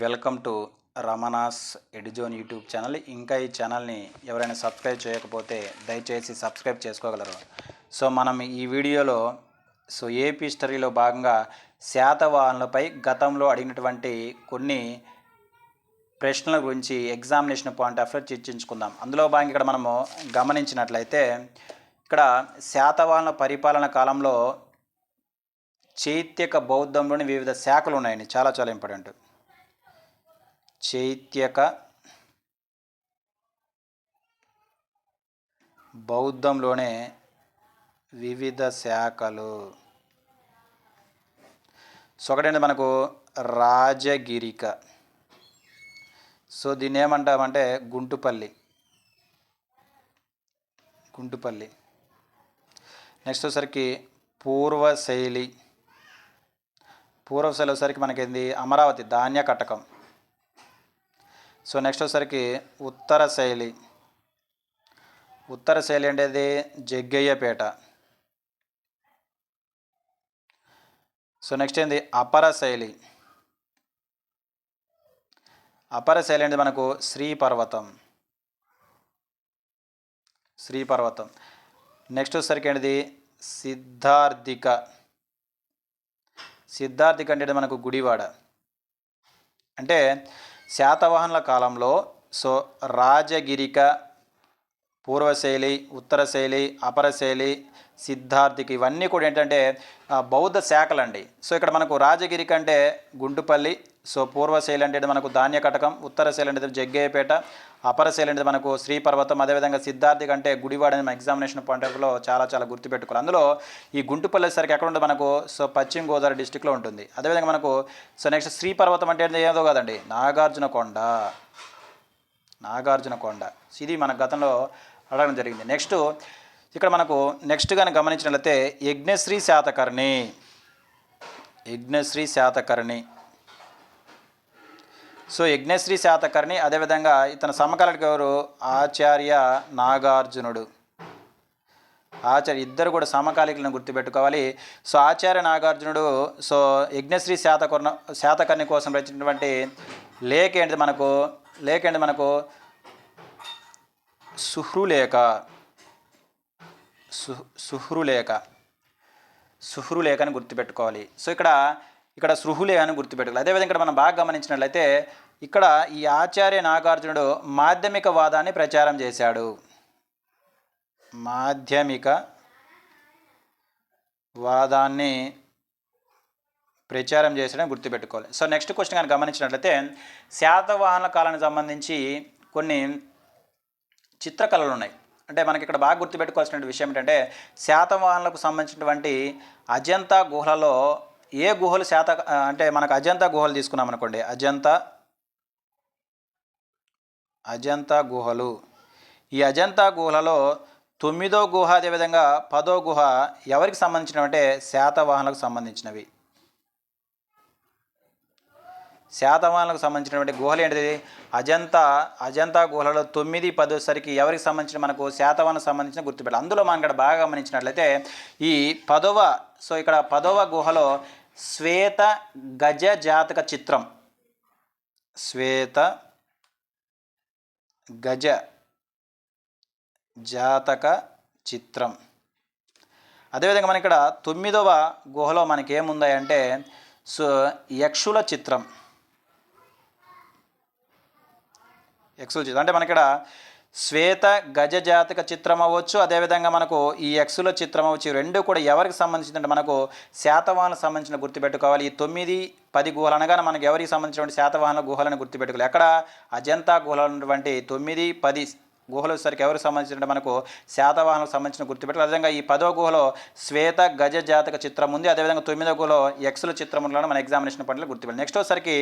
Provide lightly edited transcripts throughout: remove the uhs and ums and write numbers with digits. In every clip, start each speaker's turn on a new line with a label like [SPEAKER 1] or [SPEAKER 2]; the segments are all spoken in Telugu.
[SPEAKER 1] Welcome to Ramana's Eduzone YouTube channel. ఇంకా ఈ ఛానల్ని ఎవరైనా సబ్స్క్రైబ్ చేయకపోతే దయచేసి సబ్స్క్రైబ్ చేసుకోగలరు. సో మనం ఈ వీడియోలో ఏపీ హిస్టరీలో భాగంగా శాతవాహనులపై గతంలో అడిగినటువంటి కొన్ని ప్రశ్నల గురించి ఎగ్జామినేషన్ పాయింట్ ఆఫ్ వ్యూ చర్చించుకుందాం. అందులో భాగంగా ఇక్కడ మనము గమనించినట్లయితే ఇక్కడ శాతవాహనుల పరిపాలన కాలంలో చైత్యక బౌద్ధంలోని వివిధ శాఖలు ఉన్నాయండి. చాలా చాలా ఇంపార్టెంట్. చైత్యక బౌద్ధంలోనే వివిధ శాఖలు. ఒకటేంటి మనకు రాజగిరిక. దీన్ని ఏమంటామంటే గుంటుపల్లి. నెక్స్ట్ వచ్చేసరికి పూర్వశైలి వచ్చేసరికి మనకేంది అమరావతి ధాన్య కటకం. నెక్స్ట్ వచ్చేసరికి ఉత్తర శైలి అంటే జగ్గయ్యపేట. నెక్స్ట్ ఏంది అపర శైలి అంటే మనకు శ్రీపర్వతం. నెక్స్ట్ వచ్చేసరికి ఏంటిది సిద్ధార్థిక అంటే మనకు గుడివాడ. అంటే శాతవాహనుల కాలంలో రాజగిరిక, పూర్వశైలి, ఉత్తర శైలి, అపర శైలి, సిద్ధార్థిక ఇవన్నీ కూడా ఏంటంటే బౌద్ధ శాఖలండి. ఇక్కడ మనకు రాజగిరిక అంటే గుంటుపల్లి, పూర్వశైలి అంటే మనకు ధాన్య కటకం, ఉత్తర శైలి అంటే జగ్గయ్యపేట, అపర శైలి అంటే మనకు శ్రీపర్వతం, అదేవిధంగా సిద్ధార్థిక అంటే గుడివాడ అని ఎగ్జామినేషన్ పాయింట్ ఆఫ్ వ్యూలో చాలా చాలా గుర్తుపెట్టుకోవాలి. అందులో ఈ గుంటుపల్లి సరికి ఎక్కడ ఉంటుంది మనకు పశ్చిమ గోదావరి డిస్టిక్లో ఉంటుంది. అదేవిధంగా మనకు నెక్స్ట్ శ్రీపర్వతం అంటే ఏదో కాదండి నాగార్జున కొండ. ఇది మన గతంలో అడగడం జరిగింది. నెక్స్ట్ ఇక్కడ మనకు నెక్స్ట్ కానీ గమనించినట్లయితే యజ్ఞశ్రీ శాతకర్ణి. యజ్ఞశ్రీ శాతకర్ణి, అదేవిధంగా ఇతని సమకాలిక ఎవరు ఆచార్య నాగార్జునుడు. ఇద్దరు కూడా సమకాలికలను గుర్తుపెట్టుకోవాలి. ఆచార్య నాగార్జునుడు యజ్ఞశ్రీ శాతకర్ణి కోసం రచించినటువంటి లేఖ ఏంటి మనకు సుహృలేఖ అని గుర్తుపెట్టుకోవాలి. ఇక్కడ సృహులే అని గుర్తుపెట్టుకోవాలి. అదేవిధంగా ఇక్కడ మనం బాగా గమనించినట్లయితే ఇక్కడ ఈ ఆచార్య నాగార్జునుడు మాధ్యమిక వాదాన్ని ప్రచారం చేశాడు. గుర్తుపెట్టుకోవాలి. నెక్స్ట్ క్వశ్చన్ కానీ గమనించినట్లయితే శాతవాహనుల కాలానికి సంబంధించి కొన్ని చిత్రకళలు ఉన్నాయి. అంటే మనకి ఇక్కడ బాగా గుర్తుపెట్టుకోవాల్సిన విషయం ఏంటంటే శాతవాహనులకు సంబంధించినటువంటి అజంతా గుహలలో ఏ గుహలు అంటే మనకు అజంతా గుహలు తీసుకున్నాం అనుకోండి, అజంతా గుహలు. ఈ అజంతా గుహలలో 9వ గుహ అదేవిధంగా 10వ గుహ ఎవరికి సంబంధించినవి అంటే శాతవాహనులకు సంబంధించినవి. శాతవాహనులకు సంబంధించినటువంటి గుహలు ఏంటిది అజంతా గుహలలో 9, 10 సరికి ఎవరికి సంబంధించిన మనకు శాతవాహనకు సంబంధించిన గుర్తుపెట్టాలి. అందులో మనం ఇక్కడ బాగా గమనించినట్లయితే ఈ 10వ ఇక్కడ 10వ గుహలో శ్వేత గజ జాతక చిత్రం. అదేవిధంగా మన ఇక్కడ 9వ గుహలో మనకి ఏముంది అంటే యక్షుల చిత్రం. అంటే మనకి ఇక్కడ శ్వేత గజ జాతక చిత్రం అవ్వచ్చు, అదేవిధంగా మనకు ఈ యక్షుల చిత్రం అవ్వచ్చు. రెండు కూడా ఎవరికి సంబంధించిందంటే మనకు శాతవాహనులకు సంబంధించిన గుర్తుపెట్టుకోవాలి. ఈ 9, 10 గుహలు అనగానే మనకు ఎవరికి సంబంధించినటువంటి శాతవాహనుల గుహలను గుర్తుపెట్టుకోవాలి. ఎక్కడ అజంతా గుహలు ఉన్నటువంటి 9, 10 గుహలు సరికి ఎవరికి సంబంధించిన మనకు శాతవాహనులకు సంబంధించిన గుర్తుపెట్టాలి. అదేవిధంగా ఈ 10వ గుహలో శ్వేత గజ జాతక చిత్రం ఉంది, అదేవిధంగా 9వ గుహలో యక్షుల చిత్రం ఉండడం మన ఎగ్జామినేషన్ పాయింట్లో గుర్తుపెట్టాలి. నెక్స్ట్ వచ్చేసరికి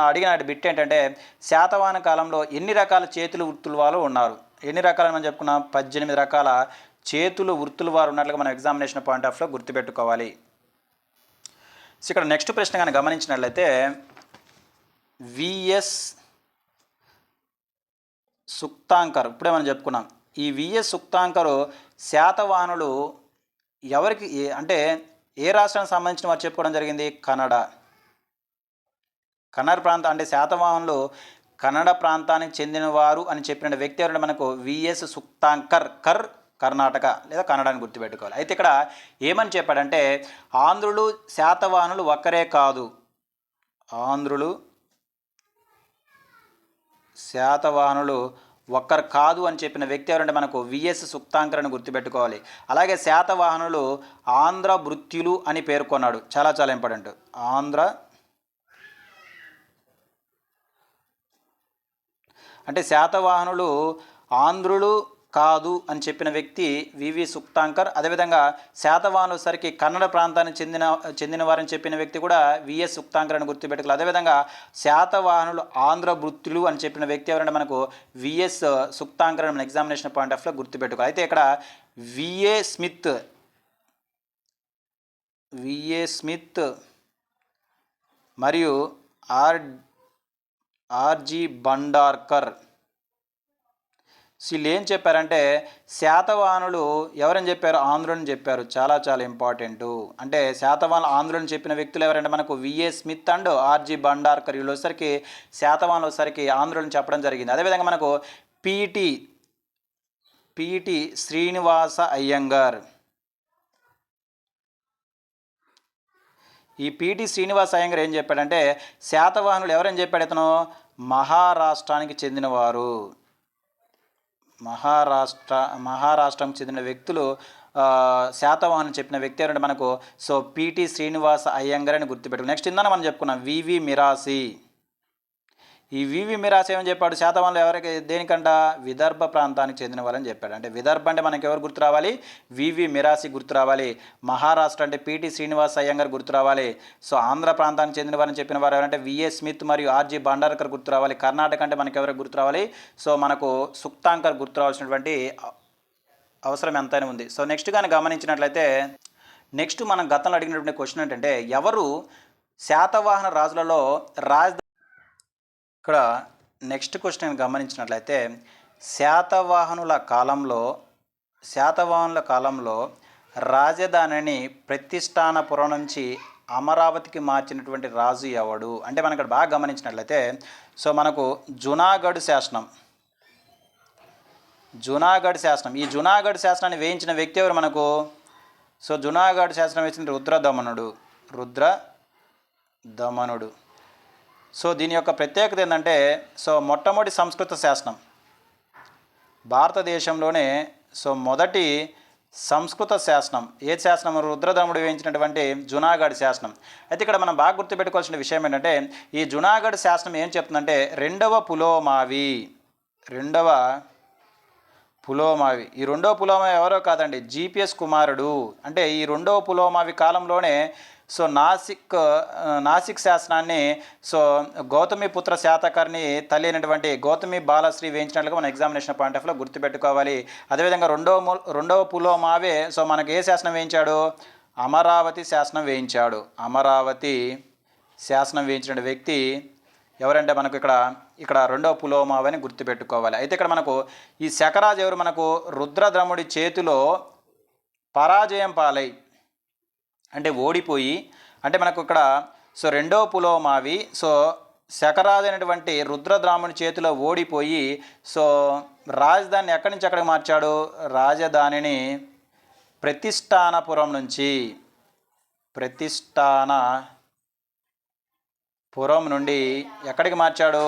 [SPEAKER 1] అడిగిన బిట్ ఏంటంటే శాతవాహన కాలంలో ఎన్ని రకాల చేతులు వృత్తుల వారు ఉన్నారు? ఎన్ని రకాలని మనం చెప్పుకున్నాం? 18 రకాల చేతులు వృత్తుల వారు ఉన్నట్లుగా మనం ఎగ్జామినేషన్ పాయింట్ ఆఫ్ వ్యూలో గుర్తుపెట్టుకోవాలి. ఇక్కడ నెక్స్ట్ ప్రశ్న కానీ గమనించినట్లయితే విఎస్ సుక్తాంకర్, ఇప్పుడే మనం చెప్పుకున్నాం. ఈ విఎస్ సుక్తాంకరు శాతవాహనులు ఎవరికి అంటే ఏ రాష్ట్రానికి సంబంధించిన వారు చెప్పుకోవడం జరిగింది? కన్నడ. కన్నడ ప్రాంతం అంటే శాతవాహనులు కన్నడ ప్రాంతానికి చెందినవారు అని చెప్పిన వ్యక్తి ఎవరంటే మనకు విఎస్ సుక్తాంకర్. కర్ణాటక లేదా కన్నడని గుర్తుపెట్టుకోవాలి. అయితే ఇక్కడ ఏమని చెప్పాడంటే ఆంధ్రులు శాతవాహనులు ఒక్కరే కాదు, ఆంధ్రులు శాతవాహనులు ఒక్కరు కాదు అని చెప్పిన వ్యక్తి ఎవరంటే మనకు విఎస్ సుక్తాంకర్ అని గుర్తుపెట్టుకోవాలి. అలాగే శాతవాహనులు ఆంధ్ర భృత్యులు అని పేర్కొన్నాడు, చాలా చాలా ఇంపార్టెంట్. ఆంధ్ర అంటే శాతవాహనులు ఆంధ్రులు కాదు అని చెప్పిన వ్యక్తి వివి సుక్తాంకర్. అదేవిధంగా శాతవాహనులు సరికి కన్నడ ప్రాంతానికి చెందిన వారని చెప్పిన వ్యక్తి కూడా విఎస్ సుక్తాంకర్ అని గుర్తుపెట్టుకోవాలి. అదేవిధంగా శాతవాహనులు ఆంధ్ర భృత్యులు అని చెప్పిన వ్యక్తి ఎవరంటే మనకు విఎస్ సుక్తాంకర్ అని మన ఎగ్జామినేషన్ పాయింట్ ఆఫ్ లో గుర్తుపెట్టుకోవాలి. అయితే ఇక్కడ విఏ స్మిత్ మరియు ఆర్జీ బండార్కర్ వీళ్ళు ఏం చెప్పారంటే శాతవాహనులు ఎవరని చెప్పారు, ఆంధ్రులని చెప్పారు. చాలా చాలా ఇంపార్టెంట్. అంటే శాతవాహనులు ఆంధ్రులని చెప్పిన వ్యక్తులు ఎవరంటే మనకు V A Smith and R G Bhandarkar. వీళ్ళు వచ్చేసరికి శాతవాహనులు వచ్చేసరికి ఆంధ్రులని చెప్పడం జరిగింది. అదేవిధంగా మనకు పిటి శ్రీనివాస అయ్యంగార్. ఈ పిటి శ్రీనివాస అయ్యంగార్ ఏం చెప్పాడంటే శాతవాహనులు ఎవరని చెప్పాడు, ఇతను మహారాష్ట్రానికి చెందినవారు. మహారాష్ట్రంకి చెందిన వ్యక్తులు శాతవాహనులు చెప్పిన వ్యక్తి ఎవరంటే మనకు పిటి శ్రీనివాస అయ్యంగార్ అని గుర్తుపెట్టుకుని. నెక్స్ట్ ఇందాక మనం చెప్పుకున్నాం వివి మిరాసి. ఈ వివి మిరాసి ఏమని చెప్పాడు, శాతవాహనులు ఎవరికి దేనికంట విదర్భ ప్రాంతానికి చెందిన వాళ్ళని చెప్పాడు. అంటే విదర్భ అంటే మనకి ఎవరు గుర్తు రావాలి, వివి మిరాసి గుర్తు రావాలి. మహారాష్ట్ర అంటే పిటి శ్రీనివాస అయ్యంగార్ గుర్తు రావాలి. ఆంధ్ర ప్రాంతానికి చెందిన వారని చెప్పిన వారు ఎవరంటే విఏ స్మిత్ మరియు ఆర్జీ బండార్కర్ గుర్తు రావాలి. కర్ణాటక అంటే మనకి ఎవరికి గుర్తు రావాలి, మనకు సుక్తాంకర్ గుర్తు రావాల్సినటువంటి అవసరం ఎంతైనా ఉంది. నెక్స్ట్ కానీ గమనించినట్లయితే నెక్స్ట్ మనం గతంలో అడిగినటువంటి క్వశ్చన్ ఏంటంటే ఎవరు శాతవాహన రాజులలో ఇక్కడ నెక్స్ట్ క్వశ్చన్ గమనించినట్లయితే శాతవాహనుల కాలంలో రాజధానిని ప్రతిష్టానపురం నుంచి అమరావతికి మార్చినటువంటి రాజు ఎవడు అంటే మనం ఇక్కడ బాగా గమనించినట్లయితే మనకు జునాగఢ్ శాసనం. ఈ జునాగఢ్ శాసనాన్ని వేయించిన వ్యక్తి ఎవరు మనకు జునాగఢ్ శాసనం వేసిన రుద్రదమనుడు. దీని యొక్క ప్రత్యేకత ఏంటంటే మొట్టమొదటి సంస్కృత శాసనం భారతదేశంలోనే మొదటి సంస్కృత శాసనం ఏ శాసనం, రుద్రదమనుడు వేయించినటువంటి జునాగఢ్ శాసనం. అయితే ఇక్కడ మనం బాగా గుర్తుపెట్టుకోవాల్సిన విషయం ఏంటంటే ఈ జునాగఢ్ శాసనం ఏం చెప్తుందంటే రెండవ పులోమావి. ఈ రెండవ పులోమావి ఎవరో కాదండి, జిపిఎస్ కుమారుడు. అంటే ఈ రెండవ పులోమావి కాలంలోనే నాసిక్ శాసనాన్ని గౌతమి పుత్ర శాతకర్ణి తల్లి అయినటువంటి గౌతమి బాలశ్రీ వేయించినట్లుగా మన ఎగ్జామినేషన్ పాయింట్ ఆఫ్ లో గుర్తుపెట్టుకోవాలి. అదేవిధంగా రెండవ పులోమావే మనకు ఏ శాసనం వేయించాడు, అమరావతి శాసనం వేయించాడు. అమరావతి శాసనం వేయించిన వ్యక్తి ఎవరంటే మనకు ఇక్కడ రెండవ పులోమావని గుర్తుపెట్టుకోవాలి. అయితే ఇక్కడ మనకు ఈ శకరాజు ఎవరు, మనకు రుద్రద్రముడి చేతిలో పరాజయం పాలై అంటే ఓడిపోయి, అంటే మనకు ఇక్కడ రెండవ పులోమావి శకరాజు అయినటువంటి రుద్రద్రాముడి చేతిలో ఓడిపోయి రాజధానిని ఎక్కడి నుంచి ఎక్కడికి మార్చాడు, రాజధానిని ప్రతిష్టానపురం నుండి ఎక్కడికి మార్చాడు,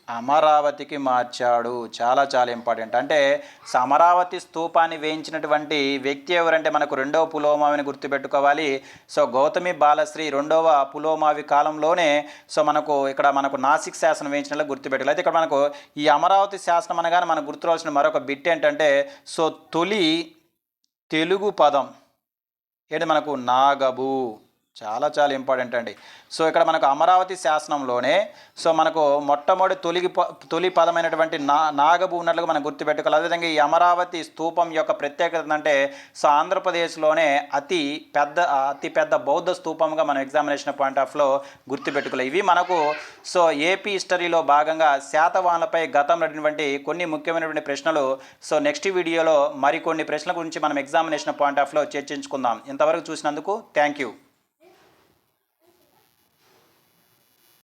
[SPEAKER 1] అమరావతికి మార్చాడు. చాలా చాలా ఇంపార్టెంట్. అంటే అమరావతి స్తూపాన్ని వేయించినటువంటి వ్యక్తి ఎవరంటే మనకు రెండవ పులోమావిని గుర్తుపెట్టుకోవాలి. గౌతమి బాలశ్రీ రెండవ పులోమావి కాలంలోనే మనకు నాసిక్ శాసనం వేయించినట్లు గుర్తుపెట్టుకోవాలి. అయితే ఇక్కడ మనకు ఈ అమరావతి శాసనం అనగానే మనకు గుర్తురావాల్సిన మరొక బిట్ ఏంటంటే తొలి తెలుగు పదం ఏంటి మనకు నాగబు. చాలా చాలా ఇంపార్టెంట్ అండి. ఇక్కడ మనకు అమరావతి శాసనంలోనే మనకు మొట్టమొదటి తొలి పదమైనటువంటి నాగబు ఉన్నట్లుగా మనం గుర్తుపెట్టుకోవాలి. అదేవిధంగా ఈ అమరావతి స్తూపం యొక్క ప్రత్యేకత ఏంటంటే ఆంధ్రప్రదేశ్లోనే అతి పెద్ద బౌద్ధ స్తూపంగా మనం ఎగ్జామినేషన్ పాయింట్ ఆఫ్ లో గుర్తుపెట్టుకోవాలి. ఇవి మనకు ఏపీ హిస్టరీలో భాగంగా శాతవాహనులపై గతంలో అడిగినటువంటి కొన్ని ముఖ్యమైనటువంటి ప్రశ్నలు. నెక్స్ట్ వీడియోలో మరికొన్ని ప్రశ్నల గురించి మనం ఎగ్జామినేషన్ పాయింట్ ఆఫ్ లో చర్చించుకుందాం. ఇంతవరకు చూసినందుకు థ్యాంక్ యూ.